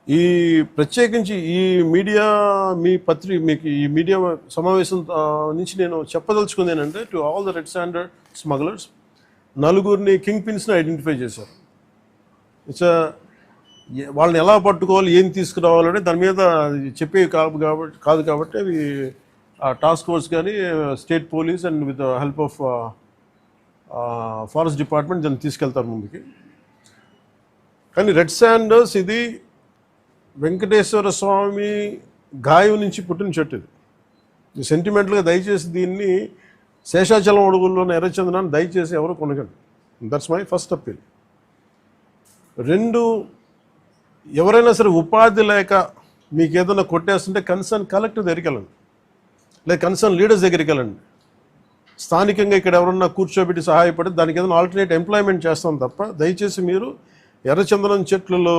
ఈ ప్రత్యేకించి ఈ మీడియా మీకు ఈ మీడియా సమావేశం నుంచి నేను చెప్పదలుచుకుంది ఏంటంటే, to all the red sanders smugglers, నలుగురిని కింగ్ పిన్స్ని ఐడెంటిఫై చేశారు. ఇట్స్ వాళ్ళని ఎలా పట్టుకోవాలి, ఏం తీసుకురావాలని దాని మీద చెప్పే కాదు కాబట్టి అవి టాస్క్ ఫోర్స్ కానీ state police and with help of forest department దాన్ని తీసుకెళ్తారు ముందుకి. కానీ రెడ్ శాండర్స్ ఇది వెంకటేశ్వర స్వామి గాయం నుంచి పుట్టిన చెట్టు. ఇది సెంటిమెంటల్గా దయచేసి దీన్ని శేషాచలం అడుగుల్లోని ఎర్రచందనాన్ని దయచేసి ఎవరు కొనగండి. That's my first appeal. 2, ఎవరైనా సరే ఉపాధి లేక మీకు ఏదైనా కొట్టేస్తుంటే కన్సర్న్ కలెక్టర్ దగ్గరికి వెళ్ళండి, లేదా కన్సర్న్ లీడర్స్ దగ్గరికి వెళ్ళండి. స్థానికంగా ఇక్కడ ఎవరన్నా కూర్చోబెట్టి సహాయపడి దానికి ఏదైనా ఆల్టర్నేట్ ఎంప్లాయ్మెంట్ చేస్తాం తప్ప దయచేసి మీరు ఎర్రచందనం చెట్లలో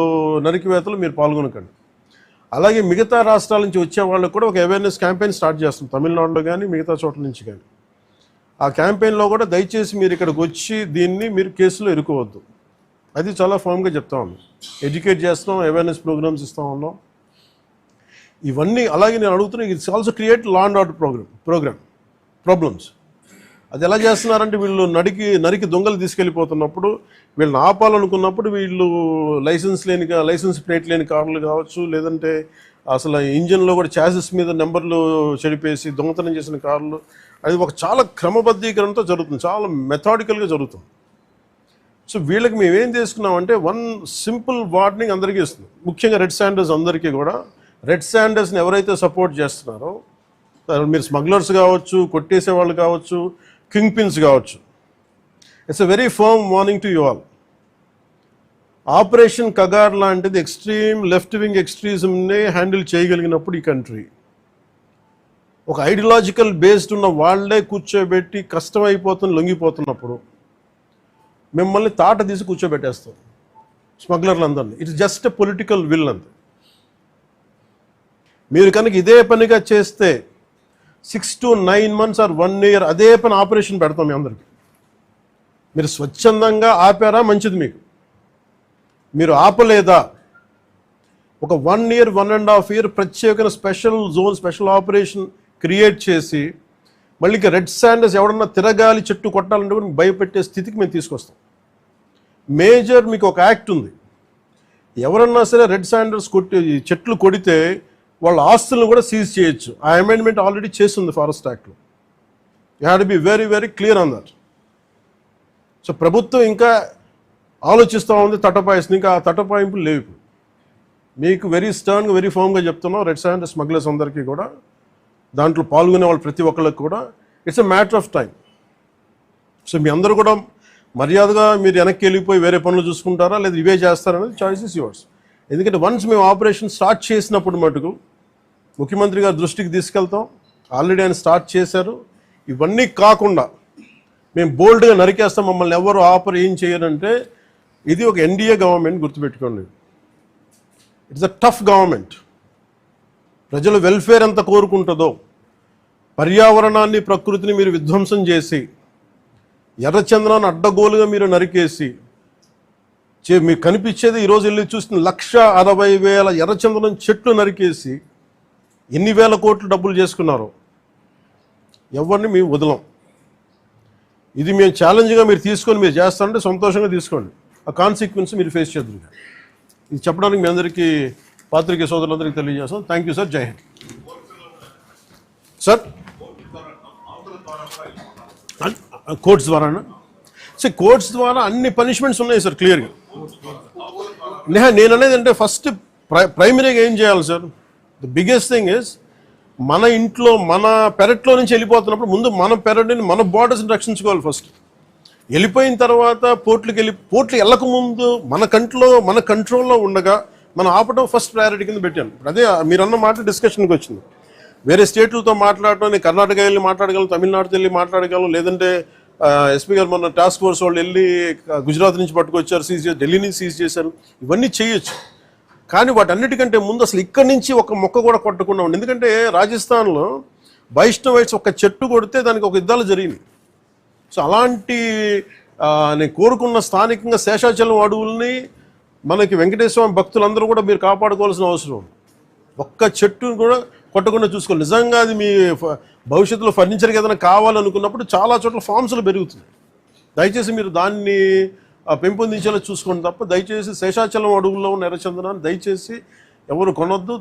నరికివేతలు మీరు పాల్గొనకండి. అలాగే మిగతా రాష్ట్రాల నుంచి వచ్చే వాళ్ళకు కూడా ఒక అవేర్నెస్ క్యాంపెయిన్ స్టార్ట్ చేస్తాం, తమిళనాడులో కానీ మిగతా చోట్ల నుంచి కానీ. ఆ క్యాంపెయిన్లో కూడా దయచేసి మీరు ఇక్కడికి వచ్చి దీన్ని మీరు కేసులో ఇరుకోవద్దు. అది చాలా ఫామ్గా చెప్తా ఉన్నాం. ఎడ్యుకేట్ చేస్తున్నాం, అవేర్నెస్ ప్రోగ్రామ్స్ ఇస్తూ ఉన్నాం. ఇవన్నీ అలాగే నేను అడుగుతున్నా, it's also create law and order problems. అది ఎలా చేస్తున్నారంటే, వీళ్ళు నరికి దొంగలు తీసుకెళ్ళిపోతున్నప్పుడు వీళ్ళని ఆపాలనుకున్నప్పుడు వీళ్ళు లైసెన్స్ ప్లేట్ లేని కార్లు కావచ్చు, లేదంటే అసలు ఇంజిన్లో కూడా చాసెస్ మీద నెంబర్లు చెడిపేసి దొంగతనం చేసిన కార్లు, అది ఒక చాలా క్రమబద్ధీకరణతో జరుగుతుంది, చాలా మెథాడికల్గా జరుగుతుంది. సో వీళ్ళకి మేమేం చేసుకున్నామంటే, వన్ సింపుల్ వార్నింగ్ అందరికీ ఇస్తుంది, ముఖ్యంగా రెడ్ శాండర్స్ అందరికీ కూడా. రెడ్ శాండర్స్ని ఎవరైతే సపోర్ట్ చేస్తున్నారో, మీరు స్మగ్లర్స్ కావచ్చు, కొట్టేసే వాళ్ళు కావచ్చు, కింగ్ పిన్స్ కావచ్చు, it's a very firm warning to you all. Operation Kagar లాంటిది ఎక్స్ట్రీమ్ లెఫ్ట్ వింగ్ ఎక్స్ట్రీజంనే హ్యాండిల్ చేయగలిగినప్పుడు ఈ కంట్రీ, ఒక ఐడియాలజికల్ బేస్డ్ ఉన్న వాళ్ళే కూర్చోబెట్టి కష్టమైపోతుంది లొంగిపోతున్నప్పుడు మిమ్మల్ని తాట తీసి కూర్చోబెట్టేస్తాం స్మగ్లర్లందరినీ. It's just a political will అంతే. మీరు కనుక ఇదే పనిగా చేస్తే 6 to 9 months or 1 year అదే పని ఆపరేషన్ పెడతాం మీ అందరికీ. మీరు స్వచ్ఛందంగా ఆపారా మంచిది, మీరు ఆపలేదా, ఒక 1 year 1.5 year ప్రత్యేకమైన special zone, special operation create చేసి మళ్ళీ రెడ్ శాండర్స్ ఎవడన్నా తిరగాలి చెట్టు కొట్టాలంటే కూడా భయపెట్టే స్థితికి మేము తీసుకొస్తాం. మేజర్ మీకు ఒక యాక్ట్ ఉంది, ఎవరన్నా సరే రెడ్ శాండర్స్ చెట్లు కొడితే వాళ్ళ ఆస్తులను కూడా సీజ్ చేయొచ్చు. ఆ అమెండ్మెంట్ ఆల్రెడీ చేస్తుంది ఫారెస్ట్ యాక్ట్లో. You have to be very very clear on that. So ప్రభుత్వం ఇంకా ఆలోచిస్తూ ఉంది తటపాయిస్తుంది, ఇంకా ఆ తటపాయింపులు లేవు. మీకు వెరీ స్టర్న్గా వెరీ ఫర్మ్గా చెప్తున్నాం, రెడ్ శాండర్ స్మగ్లర్స్ అందరికీ కూడా, దాంట్లో పాల్గొనే వాళ్ళు ప్రతి ఒక్కళ్ళకి కూడా it's a matter of time. So మీ అందరూ కూడా మర్యాదగా మీరు వెనక్కి వెళ్ళిపోయి వేరే పనులు చూసుకుంటారా లేదా ఇవే చేస్తారనేది చాయిస్ ఇస్ యువర్స్. ఎందుకంటే వన్స్ మేము ఆపరేషన్ స్టార్ట్ చేసినప్పుడు మటుకు ముఖ్యమంత్రి గారి దృష్టికి తీసుకెళ్తాం, ఆల్రెడీ ఆయన స్టార్ట్ చేశారు. ఇవన్నీ కాకుండా మేము బోల్డ్గా నరికేస్తాం, మమ్మల్ని ఎవరు ఆపరు, ఏం చేయరంటే ఇది ఒక ఎన్డీఏ గవర్నమెంట్, గుర్తుపెట్టుకోండి. It's a tough government. ప్రజల వెల్ఫేర్ ఎంత కోరుకుంటుందో, పర్యావరణాన్ని ప్రకృతిని మీరు విధ్వంసం చేసి ఎర్రచందనాన్ని అడ్డగోలుగా మీరు నరికేసి మీకు కనిపించేది ఈరోజు వెళ్ళి చూస్తున్న 1,60,000 ఎర్రచందనం చెట్లు నరికేసి ఎన్ని వేల కోట్లు డబ్బులు చేసుకున్నారో ఎవరిని మేము వదలం. ఇది మేము ఛాలెంజ్గా మీరు తీసుకొని మీరు చేస్తారంటే సంతోషంగా తీసుకోండి, ఆ కాన్సిక్వెన్స్ మీరు ఫేస్ చేద్దరు. ఇది చెప్పడానికి మీ అందరికీ పాత్రికేయ సోదరులందరికీ తెలియజేస్తాం. Thank you sir. Jai Hind sir. Courts ద్వారానా సార్? కోర్ట్స్ ద్వారా అన్ని పనిష్మెంట్స్ ఉన్నాయి సార్ క్లియర్గా. నేను అనేది అంటే ఫస్ట్ ప్రైమరీగా ఏం చేయాలి sir, the biggest thing is మన ఇంట్లో మన పెరట్లో నుంచి వెళ్ళిపోతున్నప్పుడు ముందు మన పెరట్ని మన బార్డర్స్ని రక్షించుకోవాలి ఫస్ట్. వెళ్ళిపోయిన తర్వాత పోర్ట్లు వెళ్ళకముందు మన కంట్రోల్లో ఉండగా మనం ఆపడం ఫస్ట్ ప్రయారిటీ కింద పెట్టాను. అదే మీరన్న మాట డిస్కషన్కి వచ్చింది. వేరే స్టేట్లతో మాట్లాడటం, నేను కర్ణాటక వెళ్ళి మాట్లాడగలను, తమిళనాడుతో వెళ్ళి మాట్లాడగలను, లేదంటే ఎస్పీ గారు మొన్న టాస్క్ ఫోర్స్ వాళ్ళు వెళ్ళి గుజరాత్ నుంచి పట్టుకొచ్చారు, సీజ్ చేసి ఢిల్లీ నుంచి సీజ్ చేశారు. ఇవన్నీ చేయొచ్చు, కానీ వాటన్నిటికంటే ముందు అసలు ఇక్కడి నుంచి ఒక మొక్క కూడా కొట్టకుండా ఉండి. ఎందుకంటే రాజస్థాన్లో వైష్ణవైట్స్ ఒక చెట్టు కొడితే దానికి ఒక యుద్ధాలు జరిగింది. సో అలాంటి నేను కోరుకున్న స్థానికంగా శేషాచలం అడవుల్ని మనకి వెంకటేశ్వర స్వామి భక్తులందరూ కూడా మీరు కాపాడుకోవాల్సిన అవసరం ఉంది. ఒక్క చెట్టును కూడా కొట్టకుండా చూసుకోవాలి. నిజంగా అది మీ భవిష్యత్తులో ఫర్నిచర్కి ఏదైనా కావాలనుకున్నప్పుడు చాలా చోట్ల ఫామ్స్లు పెరుగుతున్నాయి. దయచేసి మీరు దాన్ని పెంపొందించేలా చూసుకోండి తప్ప దయచేసి శేషాచలం అడుగుల్లో ఉన్న ఎర్రచందనాన్ని దయచేసి ఎవరు కొనొద్దు.